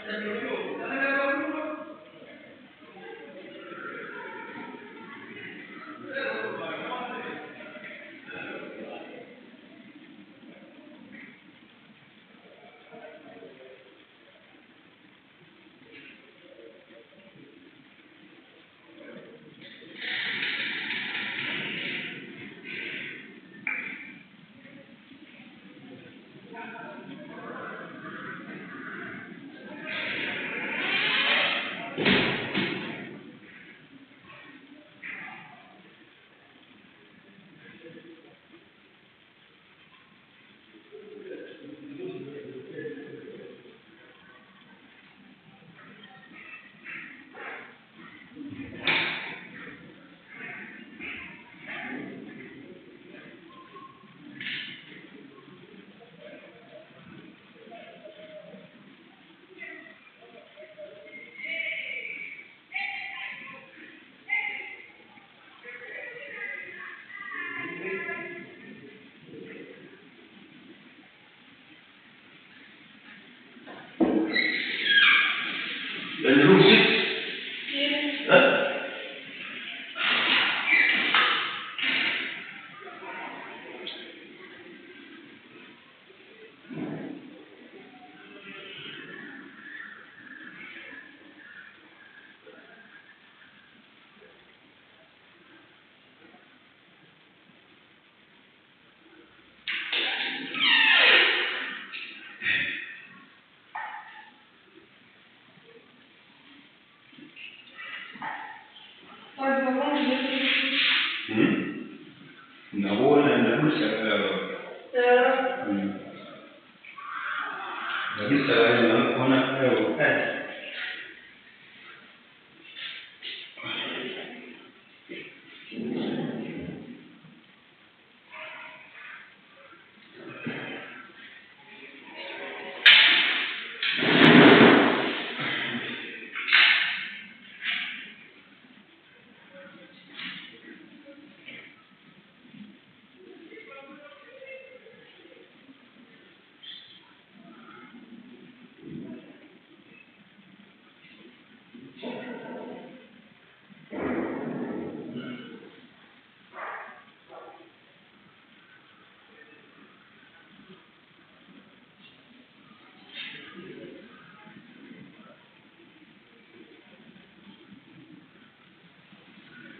Dan rusik. Naona inarusha kabisa naona leo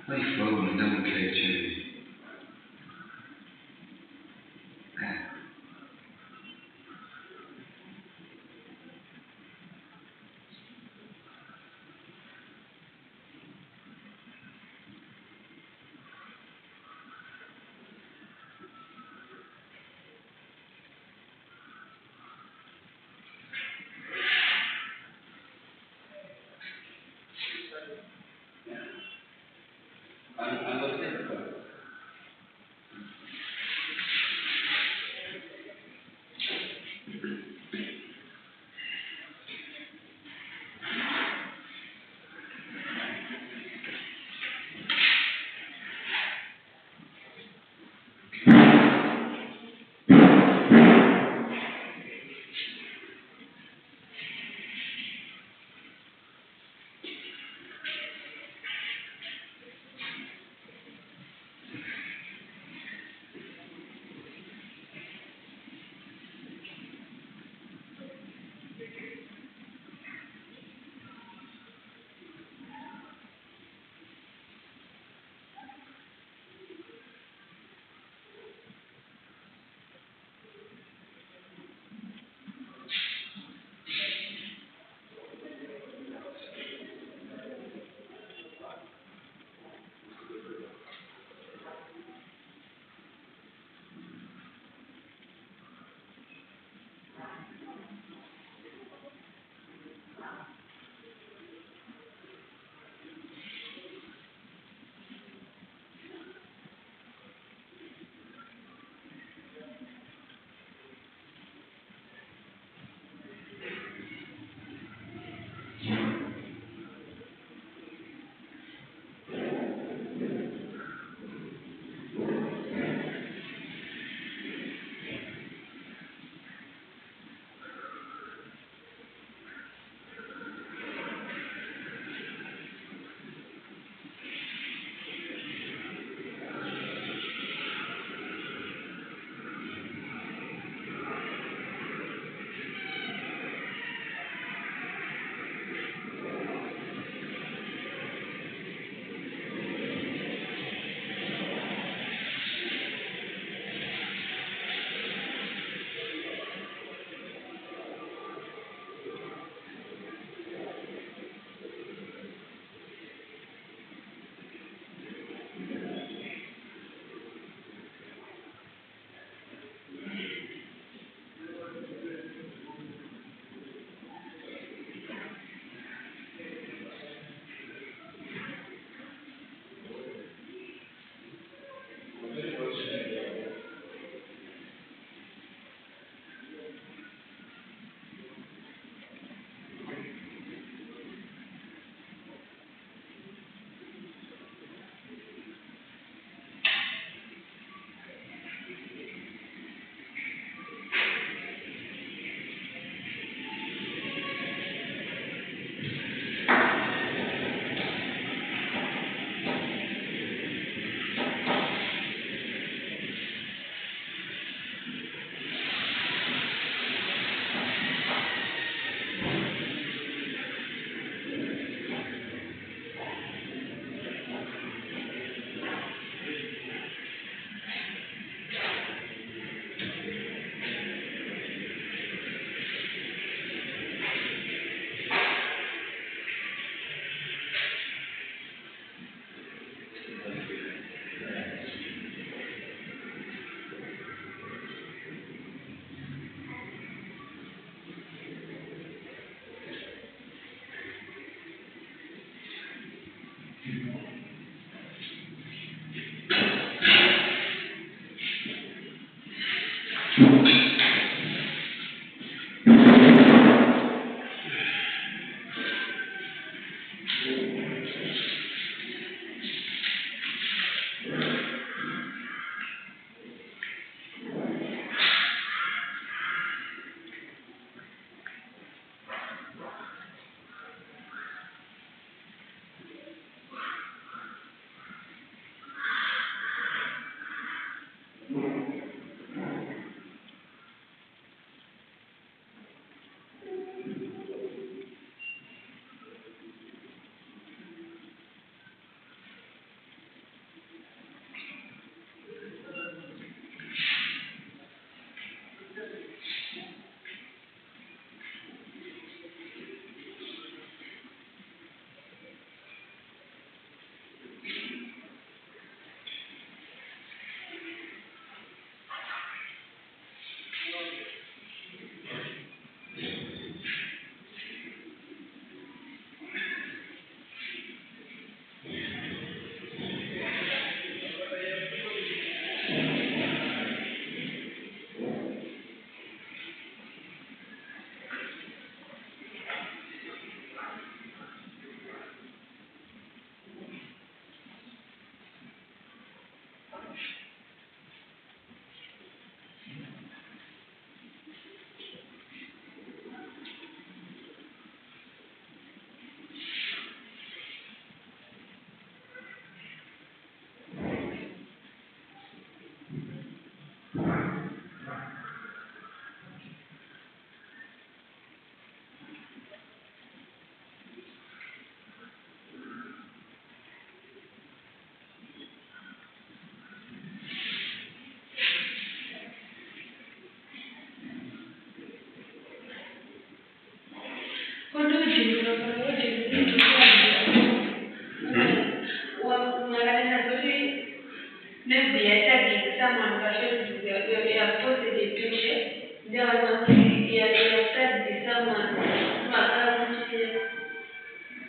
life road and don't care to. I'm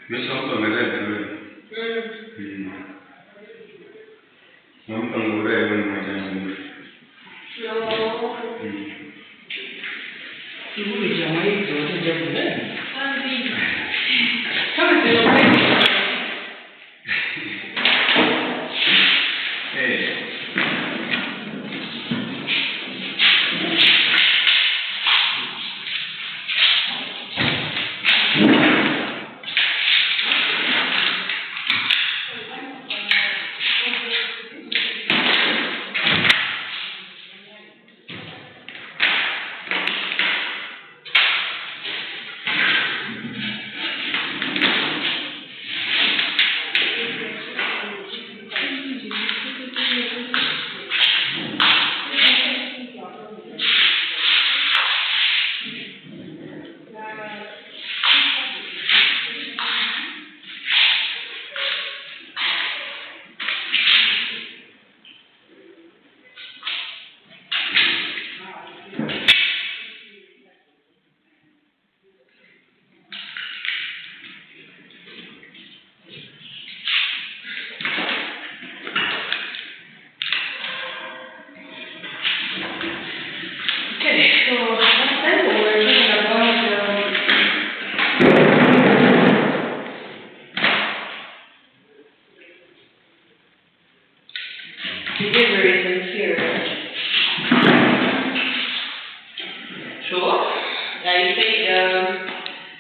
Io so come vedere. Non vorrei un maggiore. Tu vediamo il giorno già bene. Come se lo vedi?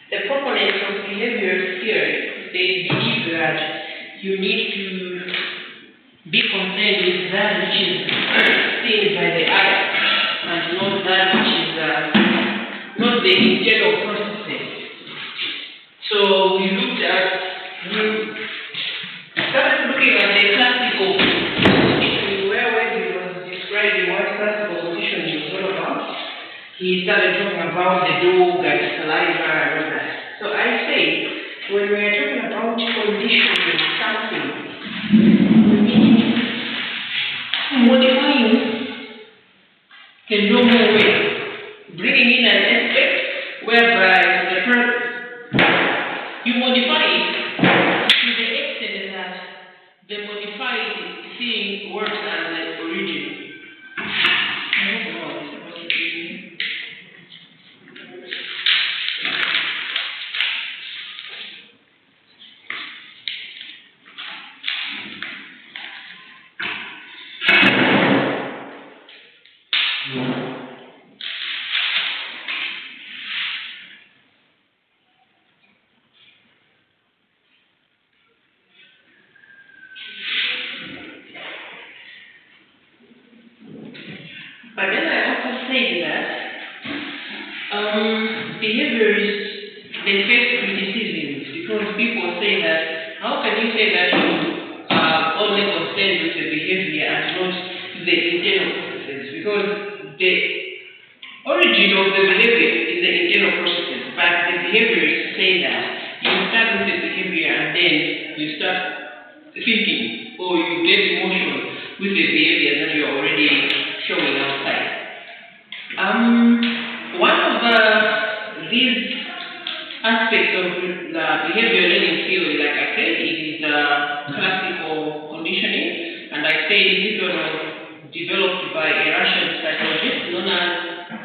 The proponents of behavior theory, they believe that you need to be concerned with that which is seen by the eye and not that which is not the internal processes. So we started looking at the classical positioning where Wesley was describing what classical positioning was all about. He started talking about the dog and saliva and all that. So I say, when we are talking about conditioning something, we mean modifying the normal way, bringing in an aspect whereby you modify it to the extent that the modified thing works as the original. But then I also say that behaviors, they face criticisms because people say that, how can you say that you are only concerned with the behavior and not the internal processes? Because the origin of the behavior is the internal processes, but the behaviors say that you start with the behavior and then you start thinking or you get emotion with the behavior that you're already showing outside. One of these aspects of the behavior learning theory, like I said, is classical conditioning, and I say this was developed by a Russian psychologist known as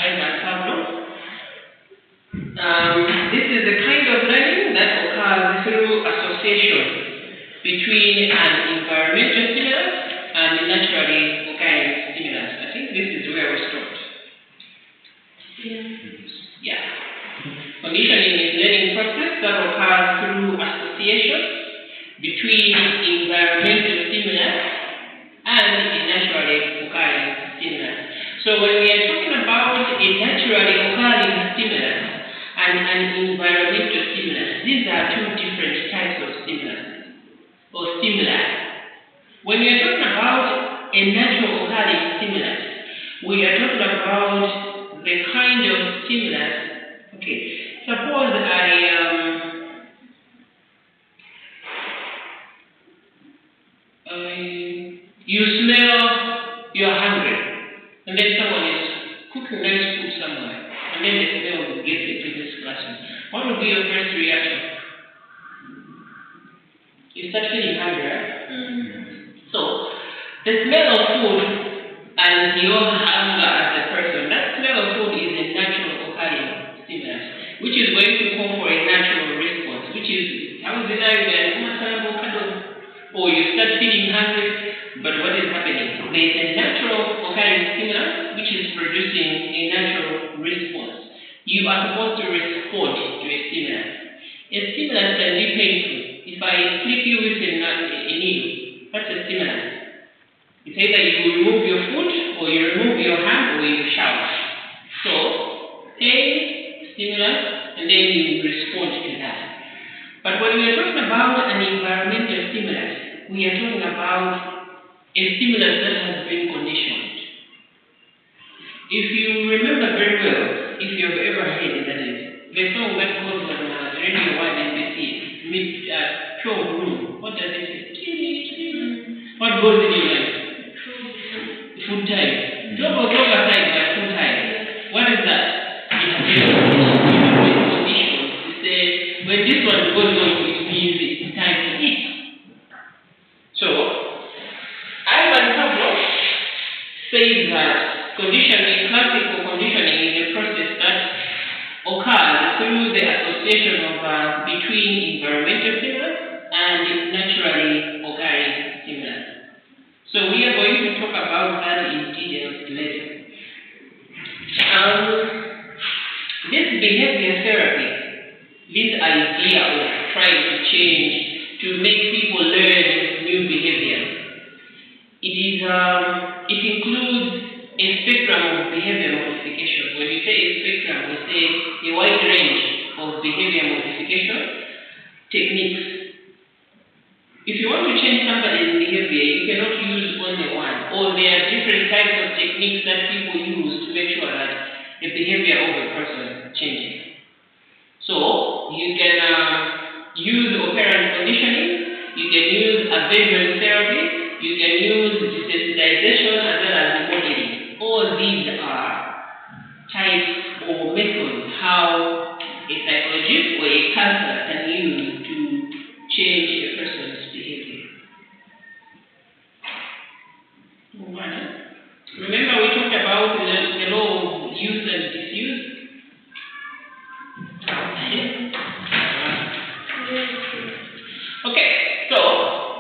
Ivan Pavlov. This is the kind of learning that occurs through association between an environmental stimulus and a naturally occurring stimulus. I think this is where we stopped. Yeah. Conditioning is learning process that occurs through association between environmental stimulus and a naturally occurring stimulus. So when we are talking about a naturally occurring stimulus and an environmental stimulus, these are two different types of stimulus or stimuli. When we are talking about a natural occurring stimulus, we are talking about the kind of stimulus. Okay, suppose you smell you're hungry, and then someone is cooking nice food somewhere, and then the smell gets into this classroom. What would be your first reaction? You start feeling hungry, right? So, the smell of food and your hunger as a person, that smell of food is a natural occurring stimulus, which is going to call for a natural response, which is, or you start feeling hungry, but what is happening? There is a natural occurring stimulus, which is producing a natural response. You are supposed to respond to a stimulus. A stimulus can be painful. If I prick you with a needle, that's a stimulus. It's either you remove your foot, or you remove your hand, or you shout. So, pain, stimulus, and then you respond to that. But when we are talking about an environmental stimulus, we are talking about a stimulus that has been conditioned. If you remember very well, if you have ever heard that is, the song that goes on Radio 1 NBC, Pure Room, what does it say? What goes in your life? Food time. Drop or drop aside by food time. What is that? It has been conditioned to say, when this one goes on, it means it's time to eat. So, Ivan Pavlov says that classical conditioning is a process that occurs through the association of between environmental stimulus and naturally occurring stimulus. So we are going to talk about that in details later. This behavior therapy, this idea of trying to change, to make people learn new behavior, it includes a spectrum of behavior modification. When we say a spectrum, we say a wide range of behavior modification techniques. If you want to change somebody's behavior, you cannot use only one, or there are different types of techniques that people use to make sure that the behavior of a person changes. So, you can use operant conditioning, you can use aversion therapy, you can use desensitization as well as modeling. All these are types or methods how a psychologist or a counselor can use to change a person's behavior. Remember we talked about the law of use and disuse? Okay, so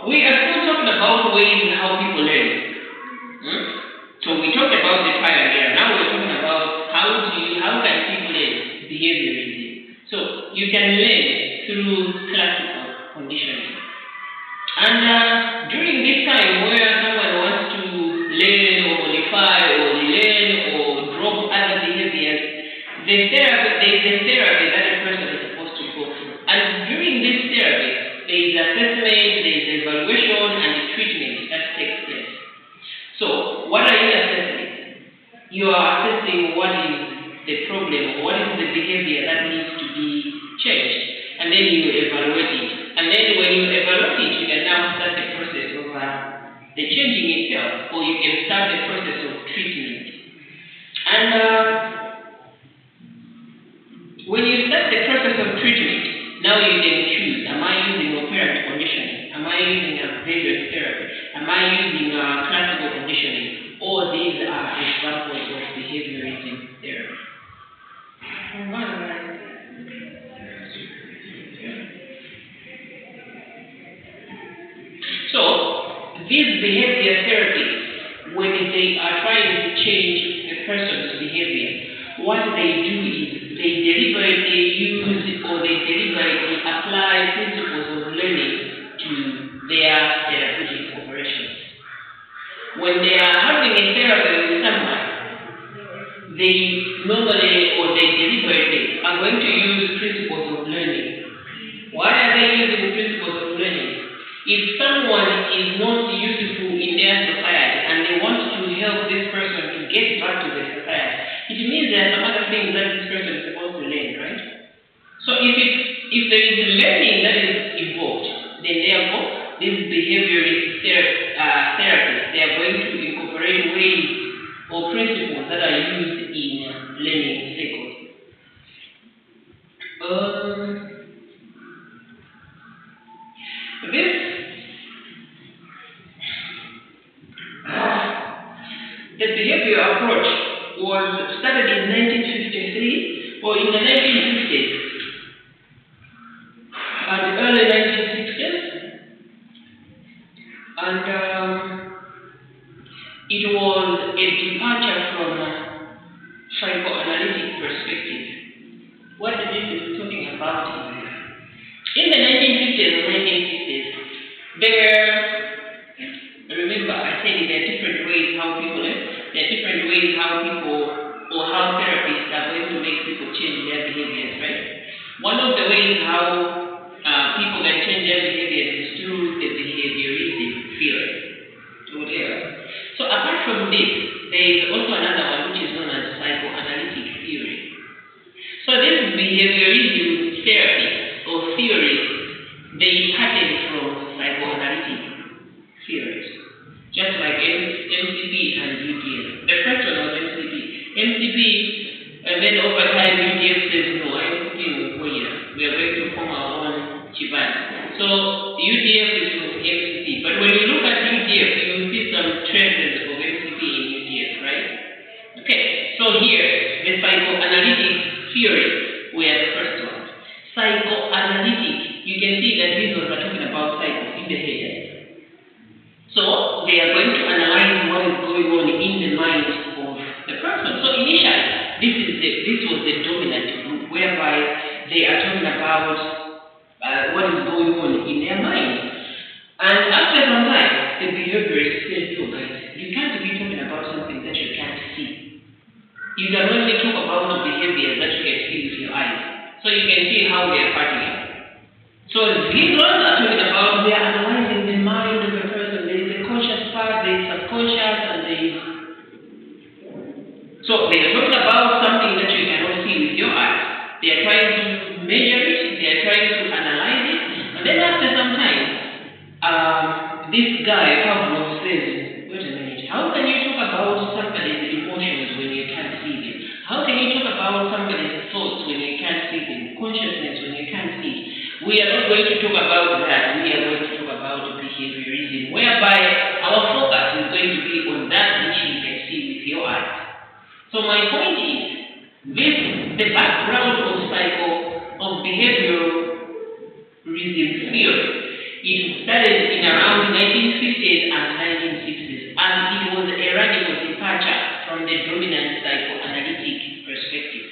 we are still talking about ways how people learn. So we talked about the pioneer. Now we're talking about how can people learn behaviorism. So you can learn through classical conditioning. And during this time where someone wants to learn or modify or learn or drop other behaviors, there is a therapy that a person is supposed to go through. And during this therapy, there is assessment, there is evaluation, and treatment that takes place. So, what are you assessing? You are assessing what is the problem, what is the behavior that needs to be changed, and then you evaluate it. And then when you evaluate it, you can now start the process of the changing itself, or you can start the process of treatment. And when you start the process of treatment, now you can choose, am I using operant conditioning? Am I using behavior therapy? Am I using classical conditioning? All these are examples of behaviorism therapy. So, these behavior therapies, when they are trying to change a person's behavior, what they do is they deliberately use or they deliberately apply principles of learning to their therapeutic operations. When they are having a therapy with someone, they normally or they deliberately are going to use principles of learning. Why are they using principles of learning? If someone is not useful in their society and they want to help this person to get back to the society, it means there are some other things that this person is supposed to learn, right? So if there is learning that is involved, then therefore these behaviorist therapists, they are going to incorporate ways or principles that are used in learning psychology. This the early 1960s, and it was a departure from a psychoanalytic perspective. What this is talking about is, in the 1950s and 1960s, remember I said there are different ways how people live, there are different ways how people or how therapists are going to make people change their behaviors, right? One of the ways how people can change their behaviors is through the behaviorism theory. So apart from this, there is also another one which is known as psychoanalytic theory. So this behaviorism therapy or theories, they pattern from psychoanalytic theories, just like MCP and UDF. The first one was MCP. MCP, and then over time UDF says, no, MCP will go here. We are going to form our own Chiban. So UDF is from MCP. But when you look at UDF, you will see some traces of MCP in UDF, right? Okay, so here, the psychoanalytic theories were the first one. Psychoanalytic, you can see that these ones are talking about psycho in the head. So they are going to analyze what is going on in the mind of the person. So initially, this was the dominant group, whereby they are talking about what is going on in their mind. And after some time, the behaviorist says, no guys, you can't be talking about something that you can't see. You can only talk about the behavior that you can see with your eyes. So you can see how they are partnering. So these ones are talking about, they are analyzing the mind of the person. There is a conscious part, there is subconscious, and there is... So they are talking about something that you cannot see with your eyes. They are trying to measure it, they are trying to analyze it, and then after some time, this guy, Pavlov, says, wait a minute, how can you talk about somebody's emotions when you can't see them? How can you talk about somebody's thoughts when you can't see them? Consciousness when you can't see it? We are not going to talk about that. We are going to talk about behaviorism, whereby our focus is going to be on that which you can see with your eyes. So my point is, the background of behaviorism theory, it started in around 1950s and 1960s, and it was a radical departure from the dominant psychoanalytic perspective.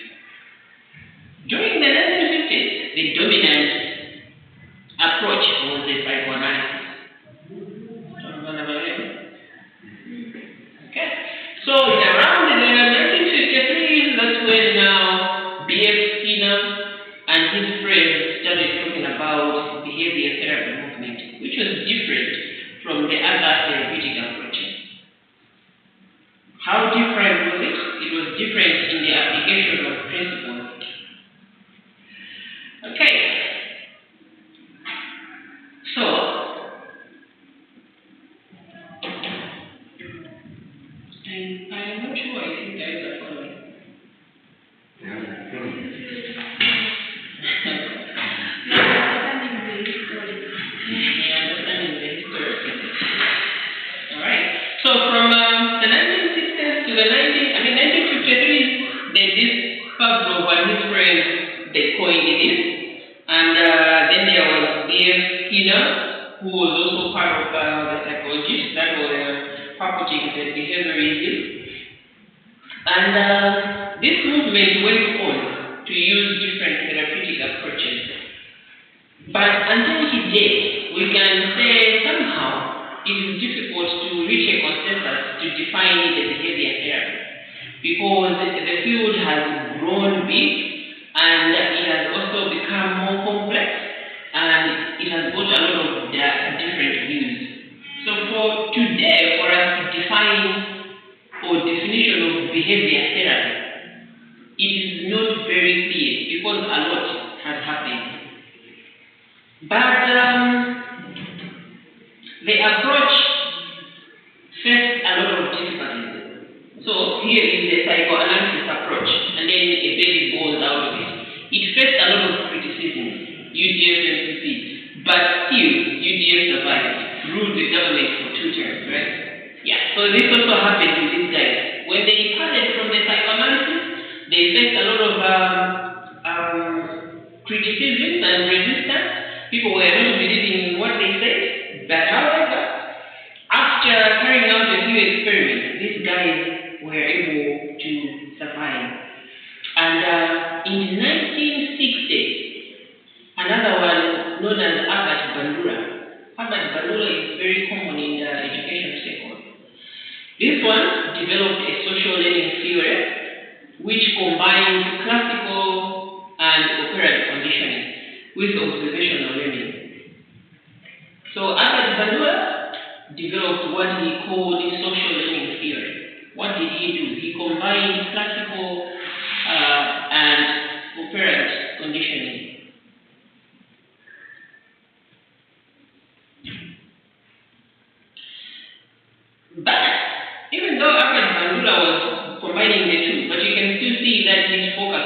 During the 1950s, the dominant approach was the psychoanalysis. Okay, so around the 1953, that's when now B.F. Skinner and his friends started talking about behavior therapy movement, which was different from the other therapeutic approaches. How different was it? It was different in the application of principles. Okay. So, I'm not sure if you guys are following. Alright. So from the 1960s to the 1953, this Pavlov and his friends, they coined it. And then there was B.F. Skinner, who was also part of the psychologists that were propagating the behaviorism. And this movement went on to use different therapeutic approaches. But until today, we can say somehow it is difficult to reach a consensus to define the behavior therapy, because the field has grown big, and it has also become more complex, and it has got a lot of different views. So for today, for us to define or definition of behavior therapy, it is not very clear because a lot has happened. But the approach faced a lot of difficulties. So here is the psychoanalysis approach, and then a baby born out of it. It faced a lot of criticism, UDF and MCP, but still UDF survived, ruled the government for 2 terms, right? Yeah, so this also happened to these guys. When they departed from the psychoanalysis, they faced a lot of criticism and resistance, People were not believing in what they said, but however, after carrying out a few experiments, these guys were able to survive. And in 1960, another one known as Albert Bandura. Albert Bandura is very common in the education sector. This one developed a social learning theory which combines classical and operant conditioning with observational learning. So Albert Bandura developed what he called social learning theory. What did he do? He combined classical and operant conditioning. But even though Albert Bandura was combining the two, but you can still see that his focus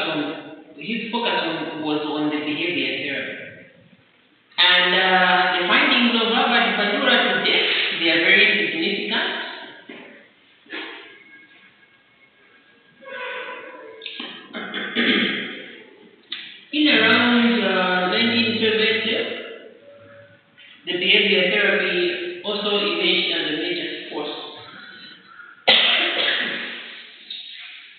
was on the behavior therapy. And the findings of Albert Bandura to date, they are very significant. In around 1970, the behavior therapy also emerged as a major force.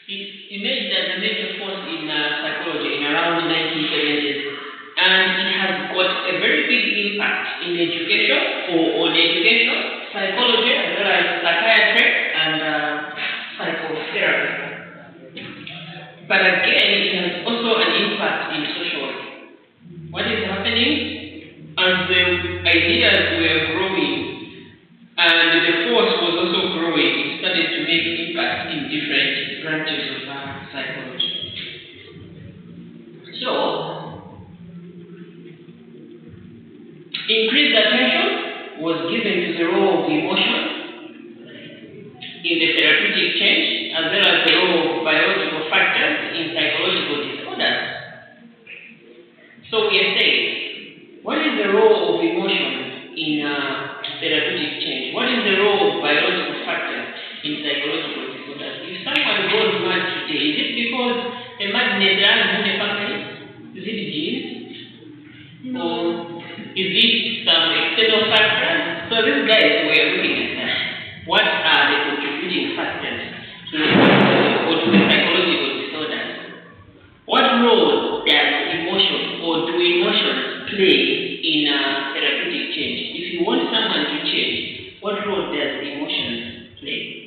It emerged as a major force in psychology in around 1970s, and it has got a very big impact in education, or on education, psychology, as well as psychiatry and psychotherapy. But again, it has also an impact in sociology. What is happening? As the ideas were growing and the force was also growing, it started to make impact in different branches of psychology. So, increased attention was given to the role of emotion in the therapeutic change, as well as the role of biological factors in psychological disorders. So we are saying, what is the role of emotion in therapeutic change? What is the role of biological factors in psychological disorders? If someone goes mad today, is it because the madness runs in the family? Is it genes? Or is it some external factors? So these guys were looking at that. What are the contributing factors to the psychological disorders? What role does emotion, or do emotions play in therapeutic change? If you want someone to change, what role does emotions play?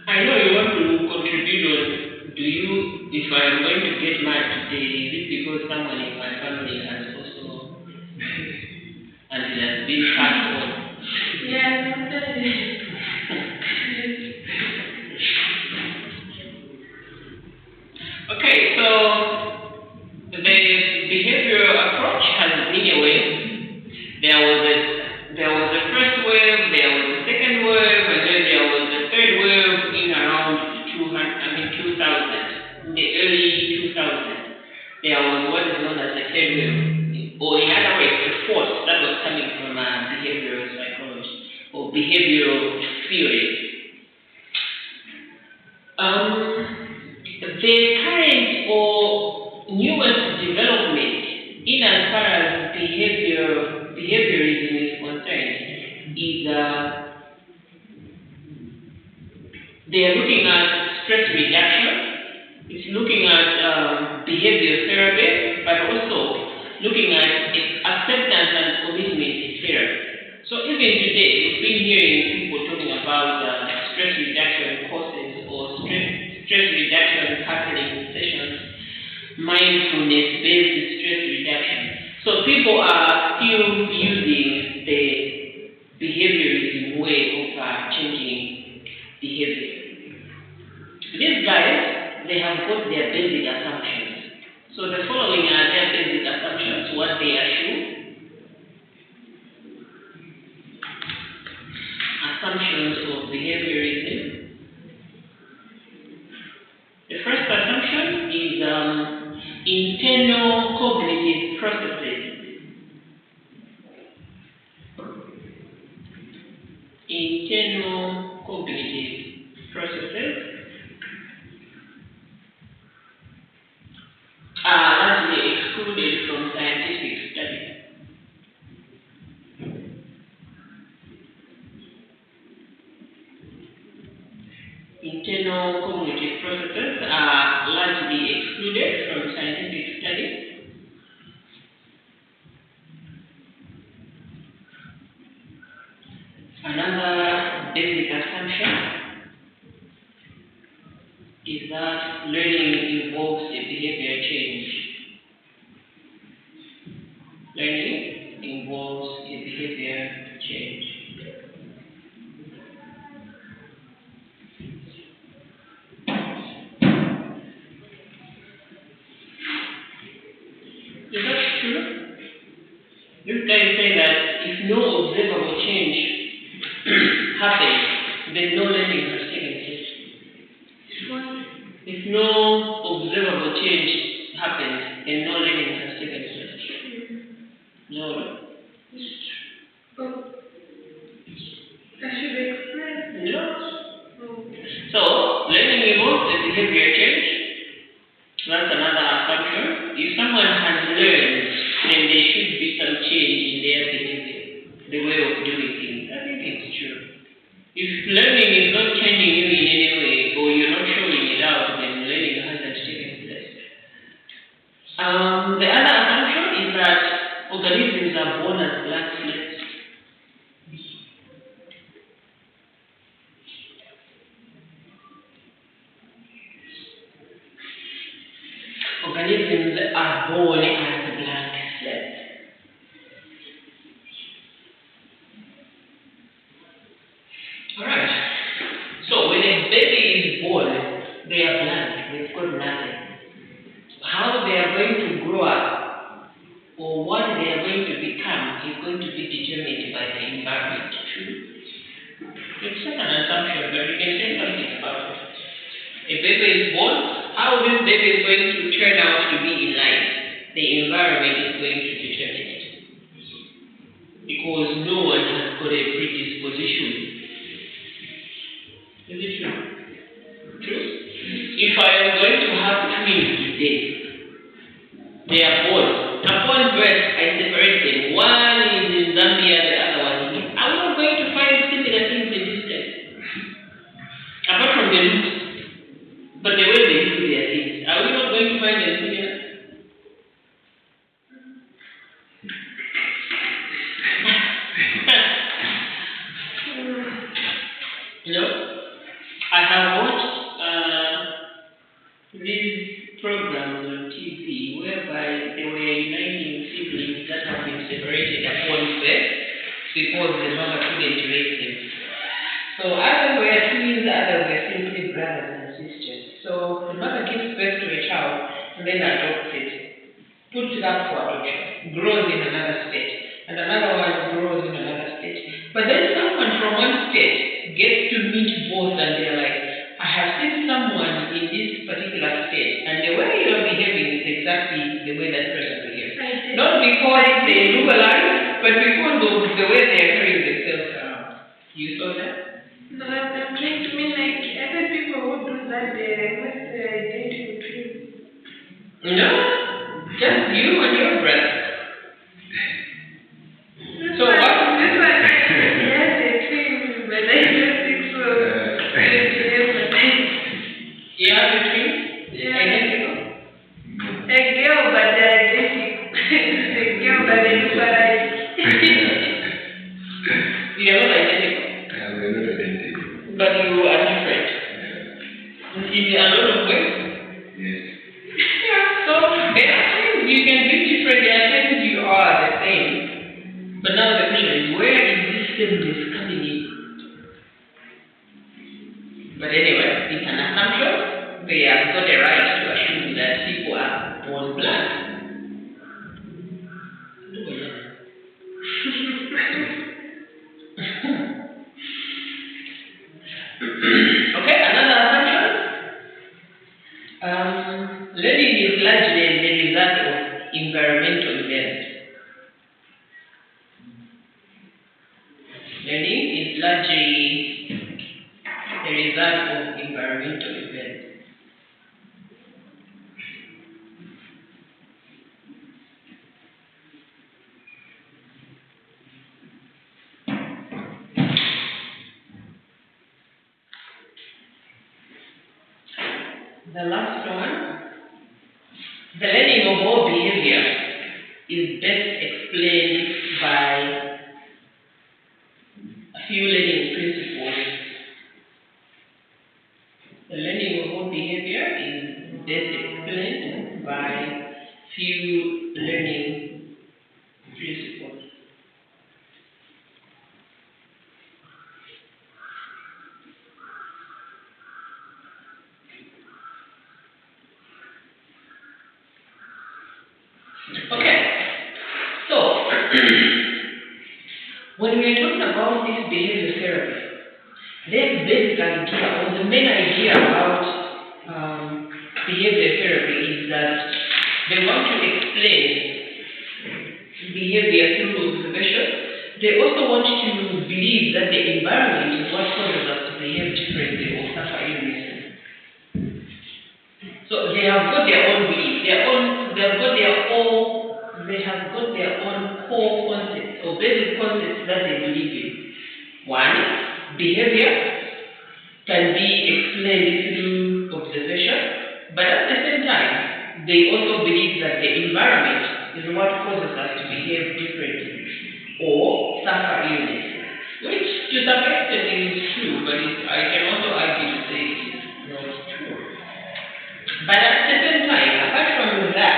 I know you want to contribute on, if I'm going to get mad today, is it because someone in my family has also, and it has been passed on? Yeah, absolutely. Okay, so the behavioral approach has been a way. There was a first wave, there was a second wave, and then there was a third wave in around 2000, in the early 2000s. There was what is known as the third wave, or in other words, the force that was coming from behavioral psychology or behavioral theory. The current or newest development in as far as behaviorism is concerned is they are looking at stress reduction. It's looking at behavior therapy, but also looking at acceptance and commitment therapy. So even today, we've been hearing people talking about stress reduction courses or stress reduction counseling sessions, mindfulness-based stress reduction. So people are still using the behaviorism way of changing behavior. These guys, they have got their basic assumptions. So the following are their basic assumptions, what they assume. Assumptions of behaviorism. The first assumption is internal cognitive processes. Internal cognitive processes from scientific study. Internal cognitive processes are largely excluded from scientific study. Another basic assumption is that learning involves a behavior change. Learning involves a behavior change. Is that true? This guy say that if no observable change happens, then no learning has taken place. If no observable change happens, then no learning has taken place. No. Oh. I should explain. No. So, learning involves a behavior change. That's another assumption. If someone has learned, then there should be some change in their behavior, the way of doing things. I think it's true. If learning is not changing you in any way, or you're not showing it out, then learning hasn't taken place. The other assumption is that organisms are born as blank slates. Organisms are born as blank slates. Alright. So when a baby is born, they are blank, they've got nothing. How they are going to grow up or what they are going to become is going to be determined by the environment. It's not an assumption, but we can say something about it. A baby is born, how this baby is going to turn out to be in life, the environment is going to determine it. Because no one has got a predisposition. Is it true? True? If I am going to have twins today, they are born. Upon birth, I separate them. One is in Zambia, the other one is here. Are we not going to find similar things in this place? Apart from the looks, but the way they do their things, are we not going to find them similar? You know, I have watched these programs on TV whereby they were uniting siblings that have been separated upon birth because the mother couldn't raise them. So others were twins, others were simply brothers and sisters. So the mother gives birth to a child and then adopts it, puts it up for adoption, grows in another state, and another one grows in another state. But then someone from one state gets to meet both and they're like, I have seen someone in this particular state, and the way you're behaving is exactly the way that person behaves. Not because they look alike, but because of the way they're carrying themselves around. You saw that? No, I'm trying to mean like other people who do that, they must identical twins. No, just you and your brother. So what? This one, yes, they're twins, but I don't think so. You have a twin? Yeah. Identical? A girl, but they're identical. A girl, but they look alike. You are not identical, We're not identical. but you are different. In a lot of ways. Yes. Yeah, so there are things you can be different, there are things you are the same. But now the question is, where is this sameness coming in? But anyway, it's an assumption. They have got a right to assume that people are born black. Okay, another assumption. Learning is largely the result of environmental events. Learning is largely the result of environmental events. The last one, the learning of all behavior is best explained by a few learning principles. The learning of all behavior is best explained by few learning principles. Okay, so when we are talking about this behavior therapy, their basic idea or the main idea about behavior therapy is that they want to explain behavior through observation. They also want to believe that the environment is what causes us to behave differently or suffer illness. So they have got their own beliefs, they have got their own core concepts or basic concepts that they believe in. One, behavior can be explained through observation, but at the same time, they also believe that the environment is what causes us to behave differently or suffer illness, which to some extent is true, but I can also argue to say it is not true. But at the same time, apart from that,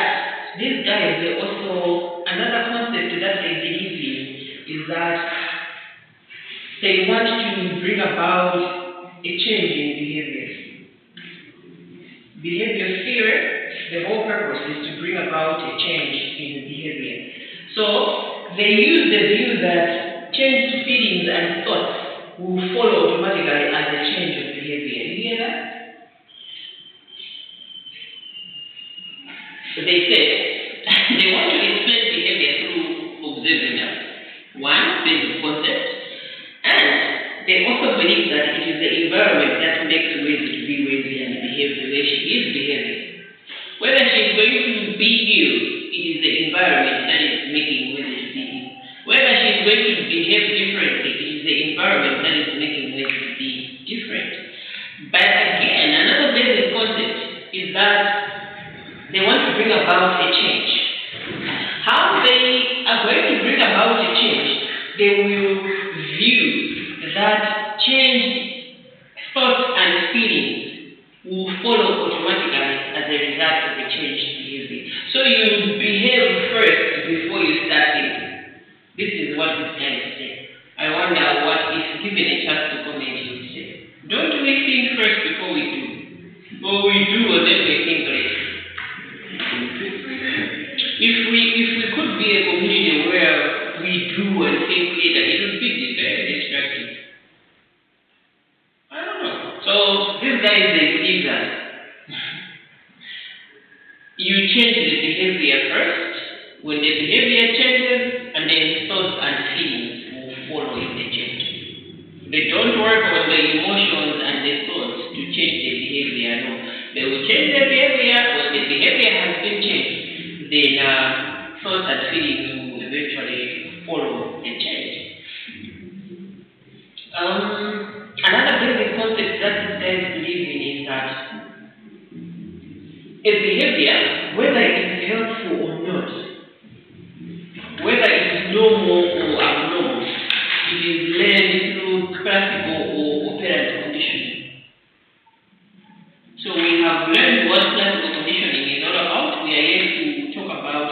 these guys, they also, another concept that they believe in is that they want to bring about a change in behavior. Behavior theory, the whole purpose is to bring about a change in behavior. So they use the view that changed feelings and thoughts will follow automatically as a change of behavior. You hear that? So they say they want to explain behavior through observation. One basic concept, and they also believe that it is the environment that makes Wezi to be Wezi and behave the way she is behaving. Whether she is going to be ill, it is the environment that is making Wezi to be ill. Whether she is going to behave differently, it is the environment that is making Wezi to be different. But again, another basic concept is that they want to bring about a change. How they are going to bring about a change, they will view that changed thoughts and feelings will follow automatically as a result of the changed behavior. So you behave first before you start thinking. This is what this guy is saying. I wonder what, if given a chance to comment, he would say. Don't we think first before we do? Or we do and then we think later? If we could be a community where we do and think later, it would be very distracting. I don't know. So these guys, they believe that you change the behavior first. When the behavior changes, and then thoughts and feelings will follow in the change. They don't work on the emotions and the thoughts to change the behavior. No, they will change the behavior. When the behavior has been changed, then thoughts and feelings will eventually follow the change. Another basic concept that these guys believe in is that a behavior, whether it is helpful or not, whether it is normal or abnormal, it is learned through classical or operant conditioning. So we have learned what classical conditioning is all about. We are yet to talk about.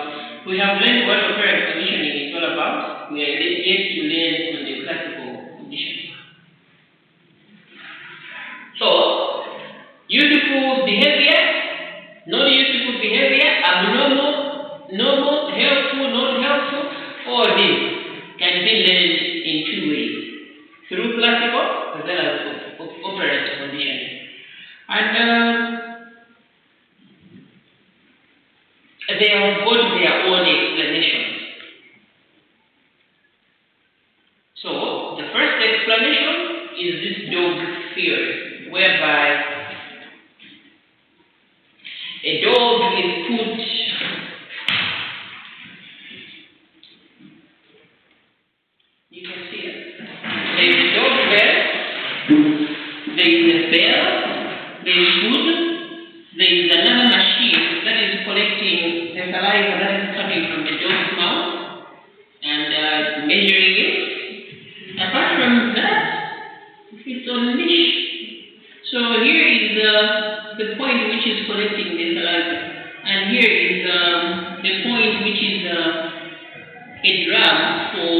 We have learned what operant conditioning is all about. We are yet to learn on the classical conditioning. So, useful behavior, non-useful behavior, abnormal, normal, helpful, non-helpful, all these can be learned in two ways. Through classical as well as operant conditioning. And they have got their own explanations. So, the first explanation is this dog theory, whereby a dog is put you can see it. There is a dog there, there is a bell, there is food, saliva that is coming from the dog's mouth and measuring it. Apart from that, it's on leash. So here is the point which is collecting the saliva, and here is the point which is a drum for.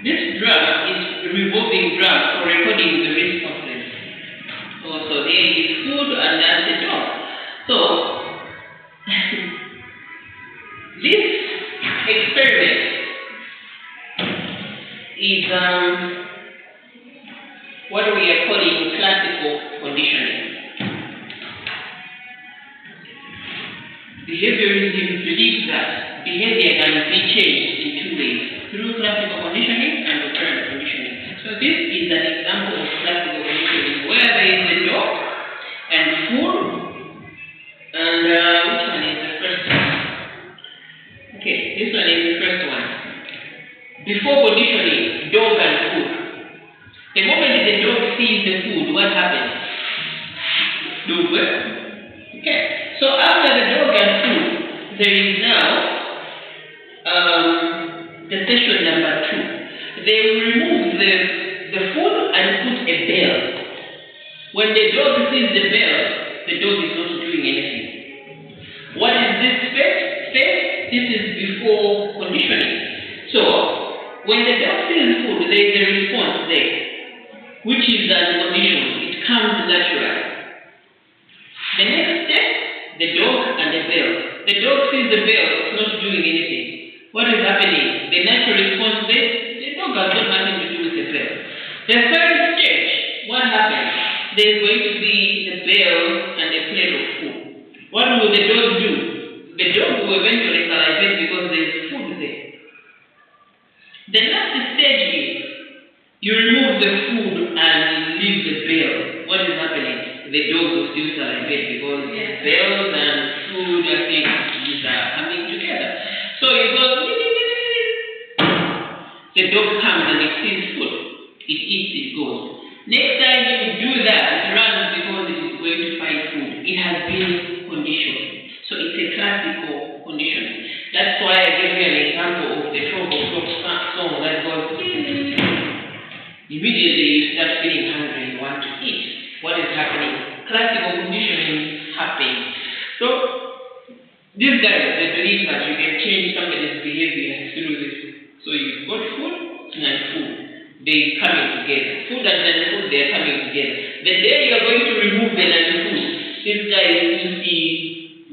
This drum is a revolving drum for recording the responses. Also, there is food and that's the dog. So, this experiment is what we are calling classical conditioning. Behaviorism believes that behavior can be changed in two ways, through classical conditioning and operant conditioning. So this is an example of classical conditioning where there is a dog and food, and which one is the first one? Okay, this one is the first one. Before conditioning, dog and food. The moment the dog sees the food, what happens? Dog will. Okay, so after the dog and food, there is now the session number 2. They will remove the food and put a bell. When the dog sees the bell, the dog is not doing anything. What is this phase? This is before conditioning. So, when the dog sees food, there is a response there, which is unconditional. It comes naturally. The next step, the dog and the bell. The dog sees the bell, it's not doing anything. What is happening? The natural response there, the dog has got nothing to do with the bell. The third stage, what happens? There is going to be the bell and a plate of food. What will the dog do? The dog will eventually salivate because there is food there. The last stage is you remove the food and leave the bell. What is happening? The dog will still salivate because bells and food and things are coming together. So it goes, the dog comes and it sees food. It eats, it goes. Next time you do that, it runs because it is going to find food. It has been conditioned. So it's a classical conditioning. That's why I gave you an example of the 12 o'clock song that goes, immediately you start feeling hungry, you want to eat. What is happening? Classical conditioning happening. So these guys, they believe that you can change somebody's behavior through this. So you've got food and food. They coming together. Food and food, they are coming together. The day you are going to remove the food, these guys will see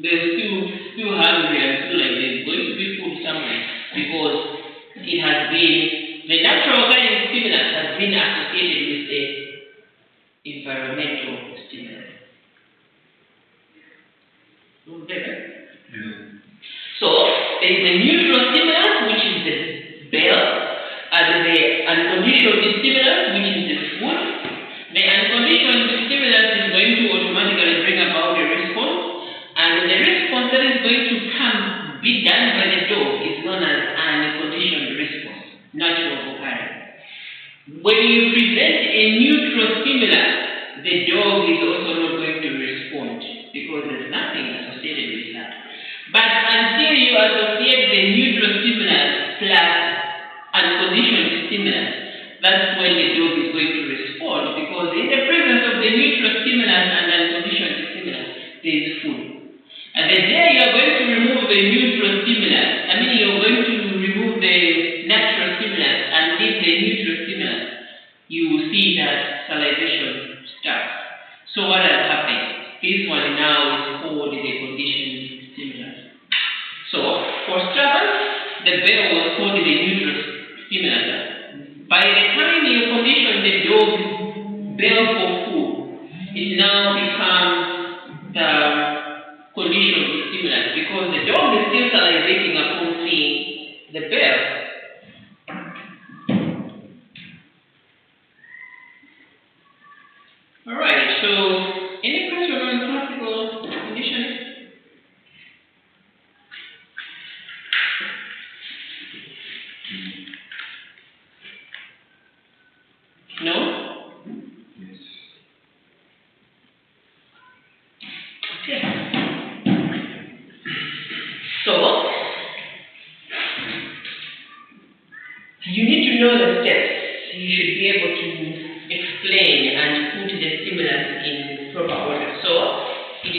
they're still hungry and still like there's going to be food somewhere because it has been, the natural kind of stimulus has been associated with the environmental stimulus. So there is a neutral stimulus, which is the bell, and the unconditioned stimulus, which is the food. The unconditioned stimulus is going to automatically bring about a response, and the response that is going to be done by the dog is known as an unconditioned response, natural occurrence. When you present a neutral stimulus, the dog is also not going to respond because there's nothing associated with that. But until you associate the neutral stimulus plus unconditioned stimulus, that's when the dog is going to respond because in the presence of the neutral stimulus and unconditioned stimulus, there is food. And the day you are going to remove the neutral stimulus, you're going to remove the natural stimulus and leave the neutral stimulus, you will see that salivation starts. So what has happened? This one now is called the conditioned stimulus. So for Strauss, the bell was called the neutral stimulus. By the time you condition the dog's bell for food, it now becomes the conditioned stimulus because the dog is still salivating upon seeing the bell. Alright, so any question on classical conditioning?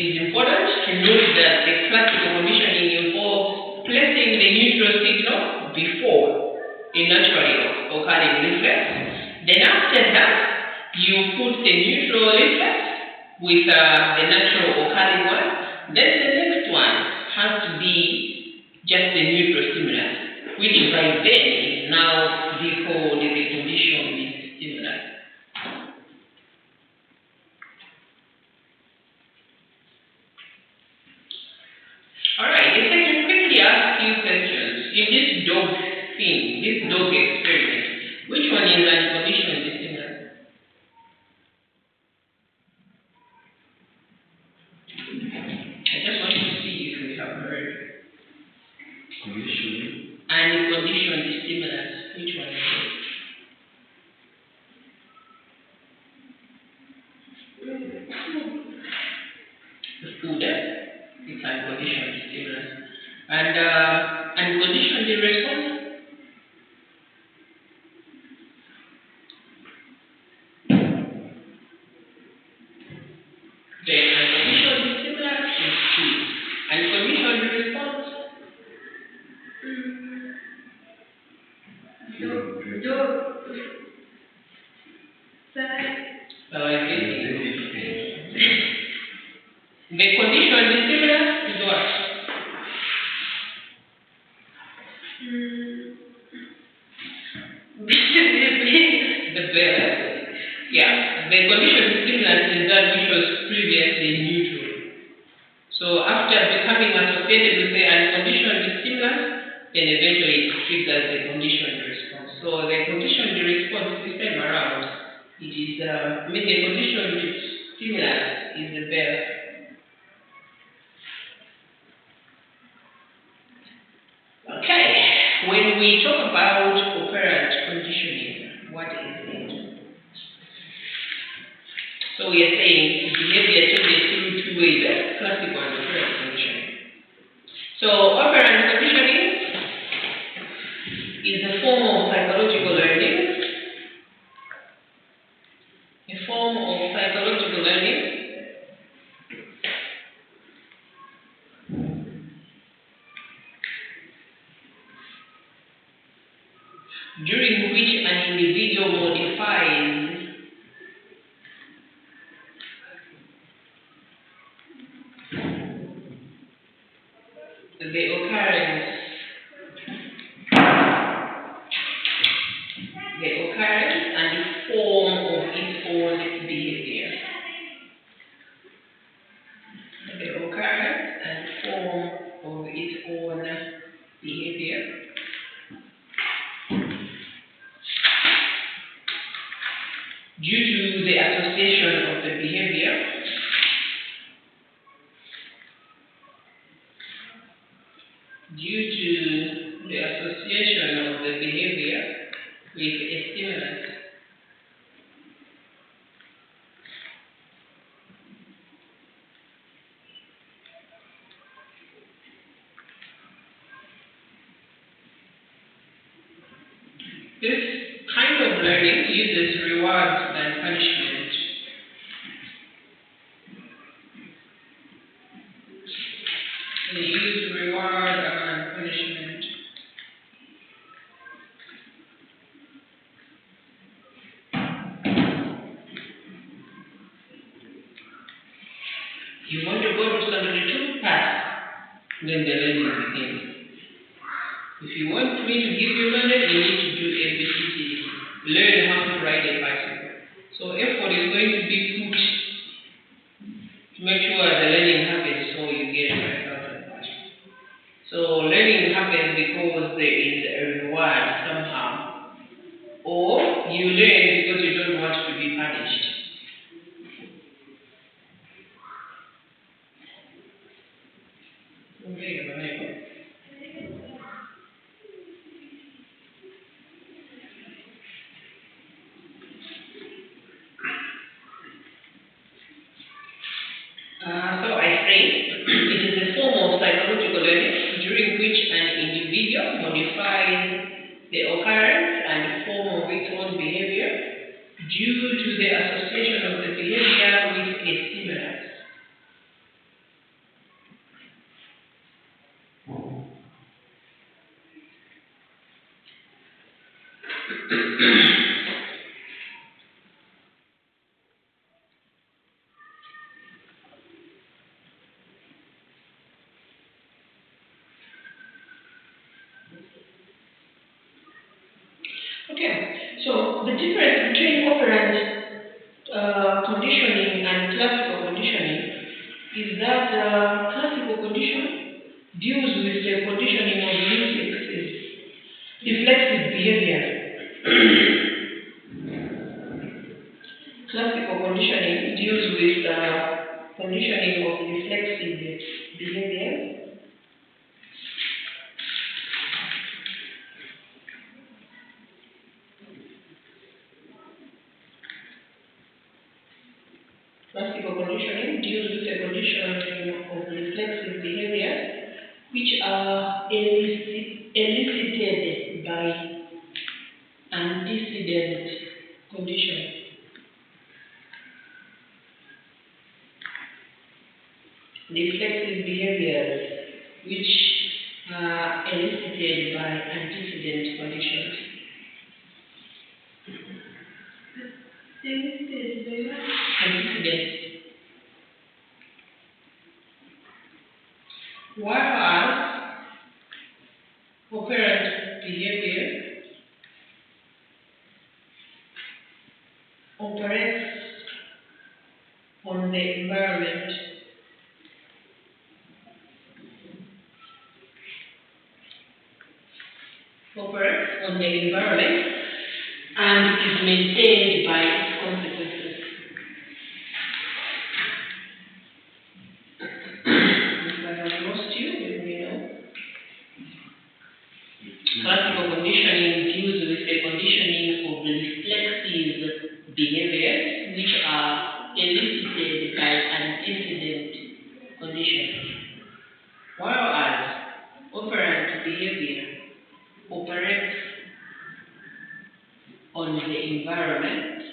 is important to note that the classical conditioning involves placing the neutral signal before a naturally occurring reflex. Then after that, you put the neutral reflex with the natural occurring one. Then the next one has to be just the neutral stimulus, which by then is now be called the conditioned stimulus. Alright, if I can quickly ask you questions, in this dog thing, this dog experiment, which one is unconditioned stimulus? I just want to see if we have heard. Conditioning. Unconditioned stimulus, which one is it? The food, it's unconditioned stimulus. And unconditioned response? The unconditioned stimulus is food. Unconditioned response? The conditioned stimulus is what? The bell. Yeah, the conditioned stimulus is that which was previously neutral. So after becoming associated with the unconditioned stimulus, then eventually it triggers the conditioned response. So the conditioned response this time around, it is the conditioned stimulus is the bell. Okay, when we talk about operant conditioning, what is it? So we are saying behavior changes through two ways, classical and operant conditioning. So operant conditioning is a form of psychological learning. A form of psychological learning during which an individual modifies the occurrence and form of its own behavior. The occurrence and form of its own behavior. Due to the association of the behavior with a stimulus. This kind of learning uses rewards and punishment. They use reward and punishment. You want to go to standard 2 pass, then the learning begins. If you want me to give you knowledge, you need to do ABCD. Learn how to ride a bicycle. So effort is going to be put to make sure the learning happens so you get a result. So learning happens because there is a reward somehow. Or you learn because you don't want to be punished. So I say it is a form of psychological learning during which an individual modifies the occurrence and form of its own behavior due to the association of the behavior with a stimulus. Okay, so the difference between operant conditioning and classical conditioning is that classical conditioning deals with the conditioning of reflexive behavior. Classical conditioning deals with conditioning of reflexive behavior. Classical conditioning deals with the conditioning of reflexive behavior, which are elicited by antecedent conditions. Reflexive behaviors, which are elicited by antecedent conditions. Antecedent. Whereas operant behavior operates on the environment. Operates on the environment and is maintained by its consequences. If I have lost you, let me know. Classical conditioning deals with the conditioning of reflexive behaviors, which are elicited by antecedent conditions. Whereas operant behavior operates on the environment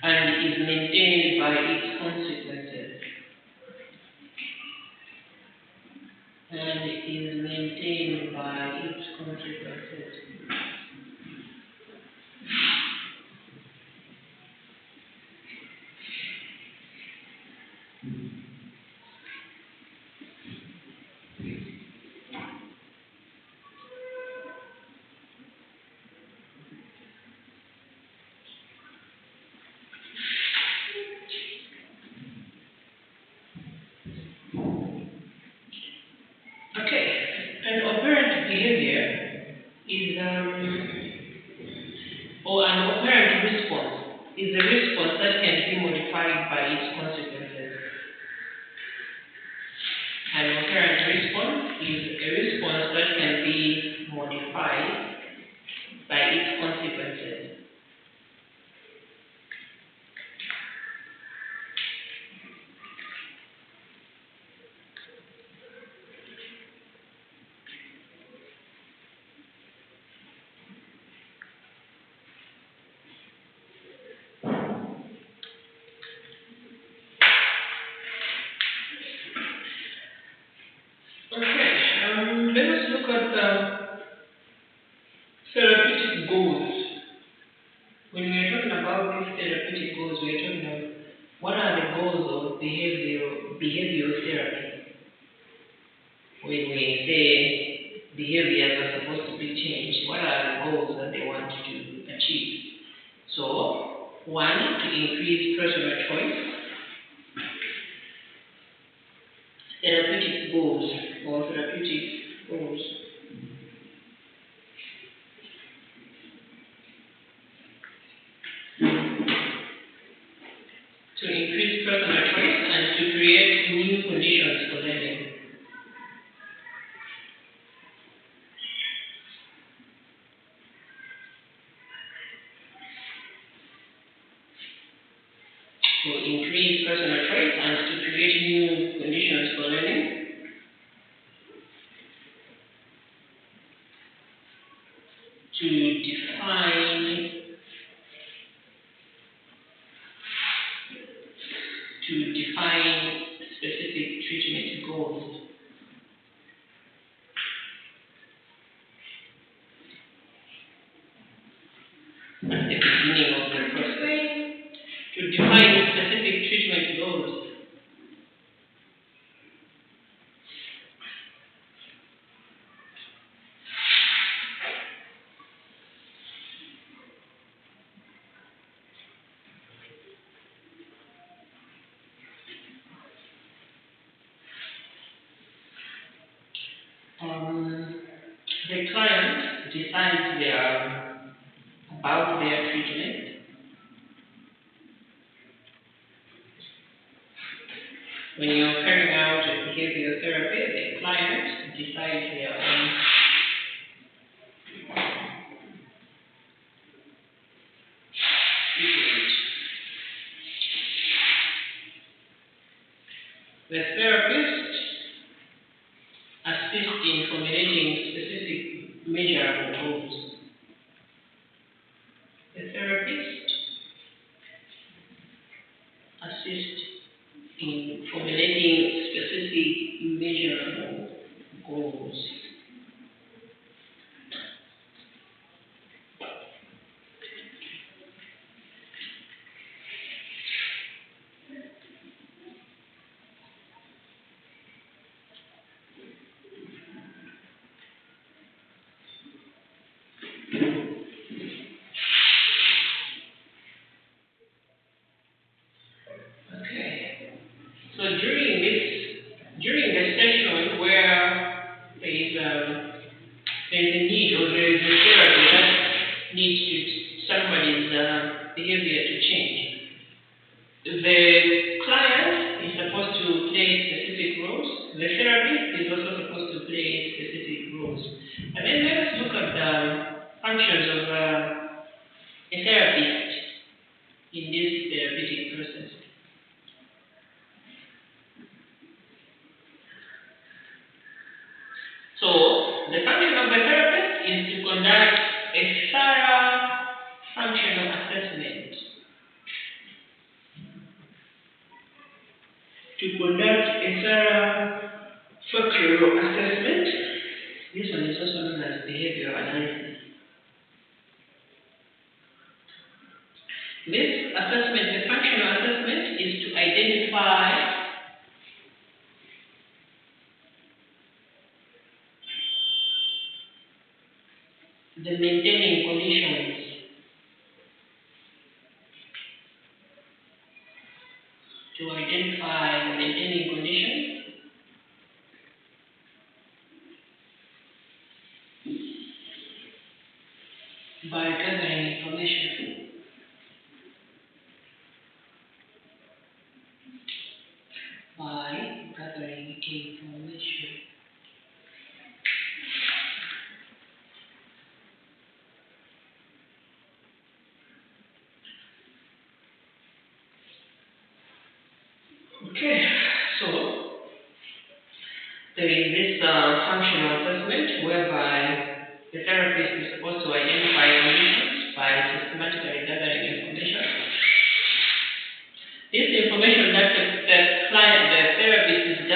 and is maintained by its consequences. And is maintained by its consequences. Okay, an operant behavior is or an operant response is a response that can be modified by its consequences. An operant response is a response that can be modified by its consequences. Okay, let us look at the therapeutic goals. When we are talking about these therapeutic goals, we are talking about what are the goals of behavioral therapy. When we say behaviors are supposed to be changed, what are the goals that they want to achieve? So, one, to increase personal choice. Therapeutic goals or therapeutic goals. To increase personal choice and to create new conditions for learning. To increase personal choice and to create new conditions for learning. To define imposed at the beginning of the process to define specific treatment goals. The client decides about their treatment. When you're carrying out a behavioral therapy, the client decides their own treatment. The therapist assists in formulating specific measurable goals. The therapist assists in formulating specific measurable goals. So during the session where there is a need or there is a therapy that needs somebody's behavior to change, the client is supposed to play specific roles. The therapist is also supposed to play specific roles. And then let's look at the functions of a therapist in this therapeutic process. So, the function of the therapist is to conduct a thorough functional assessment. To conduct a thorough functional assessment, this one is also known as behavioral analysis. This assessment, the functional assessment, is to identify the maintaining conditions by gathering information. By gathering information. Okay, so there is this functional assessment whereby the therapist is supposed to identify conditions by systematically gathering information. This information that the therapist is